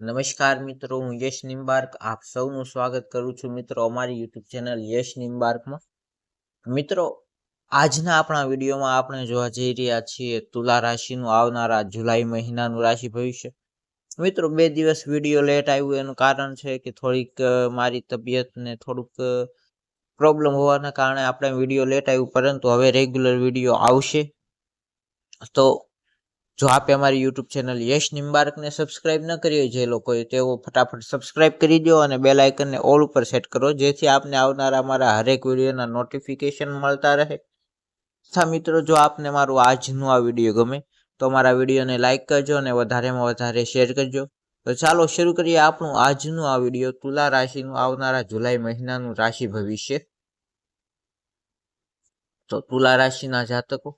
નમસ્કાર મિત્રો, હું યશ નિમ્બાર્ક આપ સૌનું સ્વાગત કરું છું મિત્રો અમારી યુટ્યુબ ચેનલ યશ નિમ્બાર્કમાં। મિત્રો, આજના આપણા વિડીયોમાં આપણે જોવા જઈ રહ્યા છીએ તુલા રાશિનું આવનારા જુલાઈ મહિનાનું રાશિ ભવિષ્ય। મિત્રો, 2 દિવસ વિડીયો લેટ આવ્યું એનું કારણ છે કે થોડીક મારી તબિયતને થોડુંક પ્રોબ્લેમ હોવાના કારણે આપણે વિડીયો લેટ આવ્યું, પરંતુ હવે રેગ્યુલર વિડીયો આવશે। તો જો આપે અમારી યુટ્યુબ ચેનલ યશ નિમ્બાર્કને સબસ્ક્રાઇબ ન કરી હોય જે લોકોએ, તેઓ ફટાફટ સબસ્ક્રાઇબ કરી દો અને બેલ આઇકનને ઓલ ઉપર સેટ કરો, જેથી આપને આવનારા અમારા હરેક વિડીયોના નોટિફિકેશન મળતા રહે। તથા મિત્રો, જો આપને મારું આજનું આ વિડીયો ગમે તો મારા વિડીયોને લાઇક કરજો અને વધારેમાં વધારે શેર કરજો। તો ચાલો શરૂ કરીએ આપણું આજનું આ વિડીયો તુલા રાશિનું આવનારા જુલાઈ મહિનાનું રાશિ ભવિષ્ય। તો તુલા રાશિના જાતકો,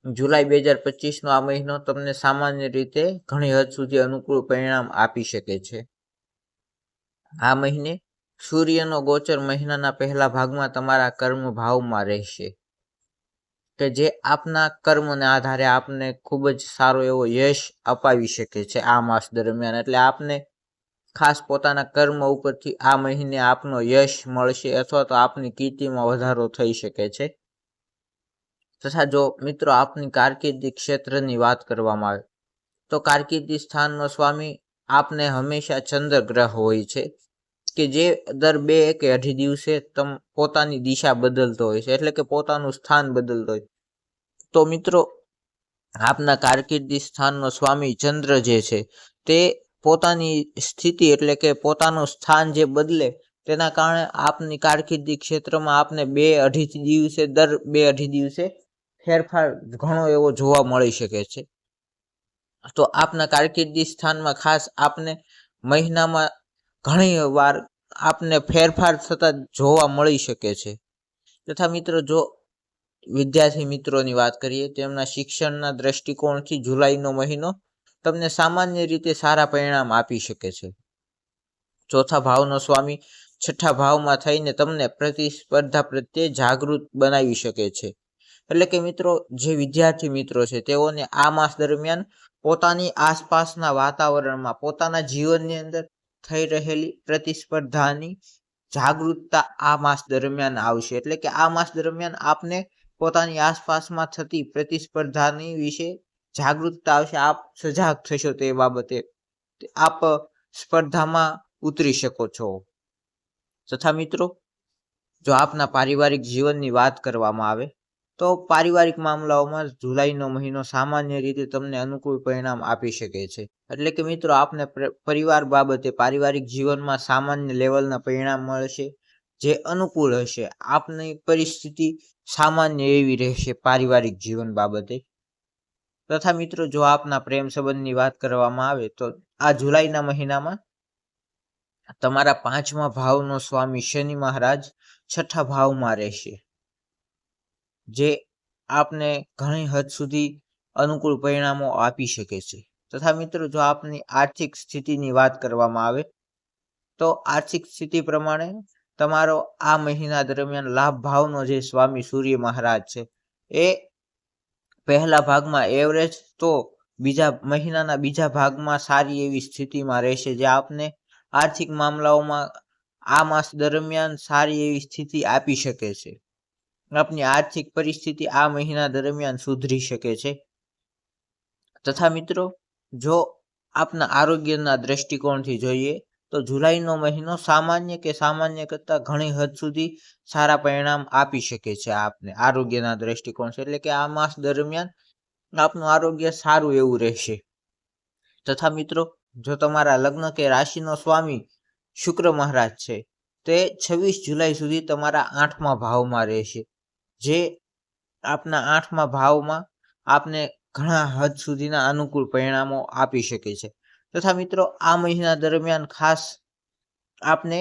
જુલાઈ 2025નો આ મહિનો તમને સામાન્ય રીતે ઘણી હદ સુધી અનુકૂળ પરિણામ આપી શકે છે। આ મહિને સૂર્યનો ગોચર મહિનાના પહેલા ભાગમાં તમારા કર્મ ભાવમાં રહેશે, કે જે આપના કર્મને આધારે આપને ખૂબ જ સારો એવો યશ અપાવી શકે છે આ માસ દરમિયાન। એટલે આપને ખાસ પોતાના કર્મ ઉપરથી આ મહિને આપનો યશ મળશે અથવા તો આપની કીર્તિમાં વધારો થઈ શકે છે। તથા જો મિત્રો આપની કારકિર્દી ક્ષેત્રની વાત કરવામાં આવે તો કારકિર્દી સ્થાનનો સ્વામી આપને હંમેશા ચંદ્ર ગ્રહ હોય છે, કે જે દર 2 કે 2.5 દિવસે પોતાની દિશા બદલતો હોય છે, એટલે કે પોતાનું સ્થાન બદલતો હોય। તો મિત્રો, આપના કારકિર્દી સ્થાનનો સ્વામી ચંદ્ર જે છે તે પોતાની સ્થિતિ એટલે કે પોતાનું સ્થાન જે બદલે તેના કારણે આપની કારકિર્દી ક્ષેત્રમાં આપને દર 2-2.5 દિવસે ફેરફાર ઘણો એવો જોવા મળી શકે છે। તો આપના કારકિર્દી સ્થાનમાં ખાસ આપને મહિનામાં ઘણી વાર આપને ફેરફાર થતા જોવા મળી શકે છે। તથા મિત્રો, જો વિદ્યાર્થી મિત્રોની વાત કરીએ, તેમના શિક્ષણના દ્રષ્ટિકોણથી જુલાઈનો મહિનો તમને સામાન્ય રીતે સારા પરિણામ આપી શકે છે। ચોથા ભાવનો સ્વામી છઠ્ઠા ભાવમાં થઈને તમને પ્રતિસ્પર્ધા પ્રત્યે જાગૃત બનાવી શકે છે। એટલે કે મિત્રો, જે વિદ્યાર્થી મિત્રો છે તેઓને આ માસ દરમિયાન પોતાની આસપાસના વાતાવરણમાં પોતાના જીવનની અંદર થઈ રહેલી પ્રતિસ્પર્ધાની જાગૃતતા આ માસ દરમિયાન આવશે। એટલે કે આ માસ દરમિયાન આપને પોતાની આસપાસમાં થતી પ્રતિસ્પર્ધાની વિશે જાગૃતતા આવશે, આપ સજાગ થશો તે બાબતે, આપ સ્પર્ધામાં ઉતરી શકો છો। તથા મિત્રો, જો આપના પારિવારિક જીવનની વાત કરવામાં આવે તો પારિવારિક મામલાઓમાં જુલાઈનો મહિનો સામાન્ય રીતે તમને અનુકૂળ પરિણામ આપી શકે છે। એટલે કે મિત્રો, આપને પરિવાર બાબતે પારિવારિક જીવનમાં સામાન્ય લેવલના પરિણામ મળશે, જે અનુકૂળ હશે। આપની પરિસ્થિતિ સામાન્ય એવી રહેશે પારિવારિક જીવન બાબતે। તથા મિત્રો, જો આપના પ્રેમ સંબંધની વાત કરવામાં આવે તો આ જુલાઈના મહિનામાં તમારા 5મા ભાવનો સ્વામી શનિ મહારાજ છઠ્ઠા ભાવમાં રહેશે, જે આપને ઘણી હદ સુધી અનુકૂળ પરિણામો આપી શકે છે। તથા મિત્રો, જો આપની આર્થિક સ્થિતિની વાત કરવામાં આવે તો આર્થિક સ્થિતિ પ્રમાણે તમારો આ મહિના દરમિયાન લાભ ભાવનો જે સ્વામી સૂર્ય મહારાજ છે એ પહેલા ભાગમાં એવરેજ તો મહિનાના બીજા ભાગમાં સારી એવી સ્થિતિમાં રહેશે, જે આપને આર્થિક મામલાઓમાં આ માસ દરમિયાન સારી એવી સ્થિતિ આપી શકે છે। આપની આર્થિક પરિસ્થિતિ આ મહિના દરમિયાન સુધરી શકે છે। તથા મિત્રો, જો આપના આરોગ્યના દ્રષ્ટિકોણથી જોઈએ તો જુલાઈનો મહિનો સામાન્ય કરતાં ઘણી હદ સુધી સારા પરિણામ આપી શકે છે આપને આરોગ્યના દ્રષ્ટિકોણથી। એટલે કે આ માસ દરમિયાન આપનું આરોગ્ય સારું એવું રહેશે। તથા મિત્રો, જો તમારા લગ્ન કે રાશિનો સ્વામી શુક્ર મહારાજ છે તે 26 જુલાઈ સુધી તમારા 8મા ભાવમાં રહેશે, જે આપના 8મા ભાવમાં આપને ઘણા હદ સુધીના અનુકૂળ પરિણામો આપી શકે છે। તથા મિત્રો, આ મહિના દરમિયાન ખાસ આપને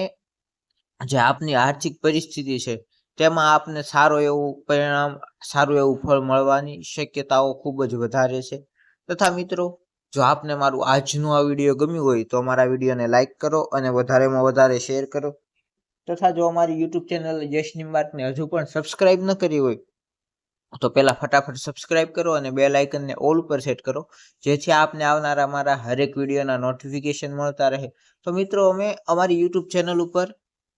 જે આપની આર્થિક પરિસ્થિતિ છે તેમાં આપને સારું એવું ફળ મળવાની શક્યતાઓ ખૂબ જ વધારે છે। તથા મિત્રો, જો આપને મારું આજનું આ વિડીયો ગમ્યું હોય તો અમારા વિડીયોને લાઇક કરો અને વધારેમાં વધારે શેર કરો। તથા જો અમારી યુટ્યુબ ચેનલ યશ નિમ્બાર્કને હજુ પણ સબસ્ક્રાઇબ ન કરી હોય તો પહેલાં ફટાફટ સબસ્ક્રાઇબ કરો અને બેલ આઇકનને ઓલ ઉપર સેટ કરો, જેથી આપને આવનારા અમારા હરેક વિડીયોના નોટિફિકેશન મળતા રહે. તો મિત્રો, અમે અમારી યુટ્યુબ ચેનલ ઉપર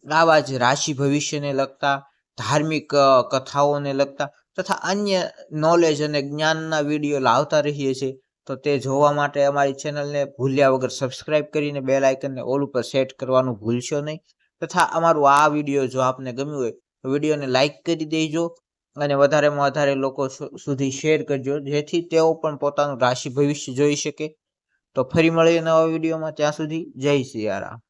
આવા જ રાશિ ભવિષ્યને લગતા, ધાર્મિક કથાઓને લગતા તથા અન્ય નોલેજ અને જ્ઞાનના વિડીયો લાવતા રહીએ છીએ. તો તે જોવા માટે અમારી ચેનલને ભૂલ્યા વગર સબસ્ક્રાઇબ કરીને બેલ આઇકનને ઓલ ઉપર સેટ કરવાનું ભૂલશો નહીં. તથા અમારું આ વિડીયો જો આપને ગમ્યું હોય તો વિડીયોને લાઇક કરી દેજો અને વધારેમાં વધારે લોકો સુધી શેર કરજો, જેથી તેઓ પણ પોતાનું રાશિ ભવિષ્ય જોઈ શકે. તો ફરી મળીએ નવા વિડીયોમાં. ત્યાં સુધી જય સિયારામ.